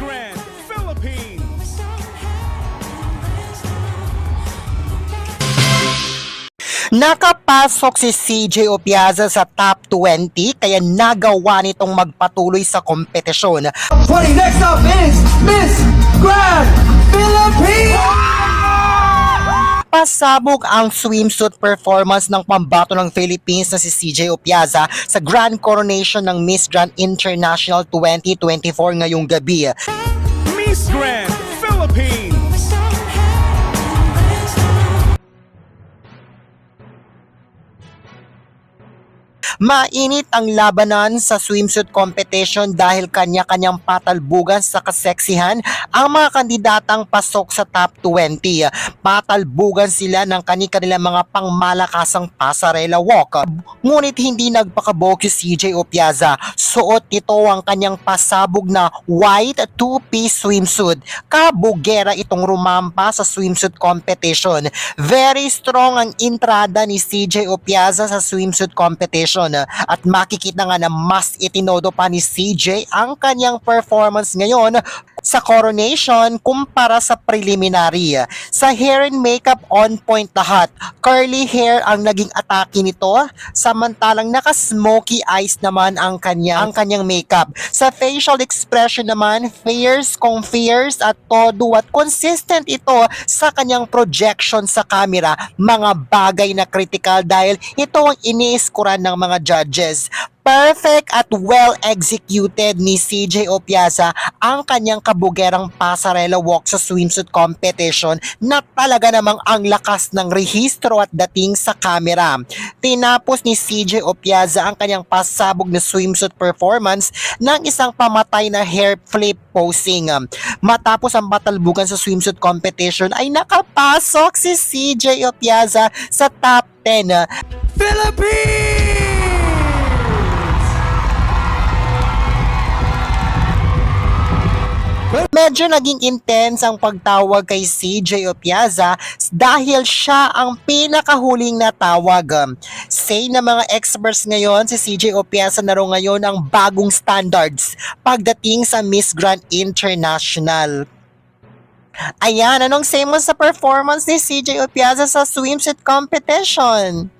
Grand Philippines. Nakapasok si CJ Opiaza sa top 20 kaya nagawa nitong magpatuloy sa kompetisyon. 20. Next up is Miss Grand Philippines! Pasabog ang swimsuit performance ng pambato ng Philippines na si CJ Opiaza sa Grand Coronation ng Miss Grand International 2024 ngayong gabi. Miss Grand Philippines. Mainit ang labanan sa swimsuit competition dahil kanya-kanyang patalbugan sa kaseksihan ang mga kandidatang pasok sa top 20. Patalbugan sila ng kani-kanilang mga pangmalakasang pasarela walk. Ngunit hindi nagpakabog si CJ Opiaza. Suot nito ang kanyang pasabog na white two-piece swimsuit. Kabugera itong rumampa sa swimsuit competition. Very strong ang entrada ni CJ Opiaza sa swimsuit competition. At makikita nga na mas itinodo pa ni CJ ang kanyang performance ngayon sa coronation kumpara sa preliminary. Sa hair and makeup, on point lahat. Curly hair ang naging atake nito, samantalang naka-smoky eyes naman ang kanyang makeup. Sa facial expression naman, fierce kung fierce at todo at consistent ito sa kanyang projection sa camera. Mga bagay na critical dahil ito ang iniiskuran ng mga judges. Perfect at well executed ni CJ Opiaza ang kanyang kabugerang pasarela walk sa swimsuit competition na talaga namang ang lakas ng rehistro at dating sa camera. Tinapos ni CJ Opiaza ang kanyang pasabog na swimsuit performance ng isang pamatay na hair flip posing. Matapos ang batalbugan sa swimsuit competition ay nakapasok si CJ Opiaza sa top 10. Philippines! Medyo naging intense ang pagtawag kay CJ Opiaza dahil siya ang pinakahuling natawag. Say na mga experts ngayon, si CJ Opiaza na raw ngayon ang bagong standards pagdating sa Miss Grand International. Ayan, anong say mo sa performance ni CJ Opiaza sa swimsuit competition?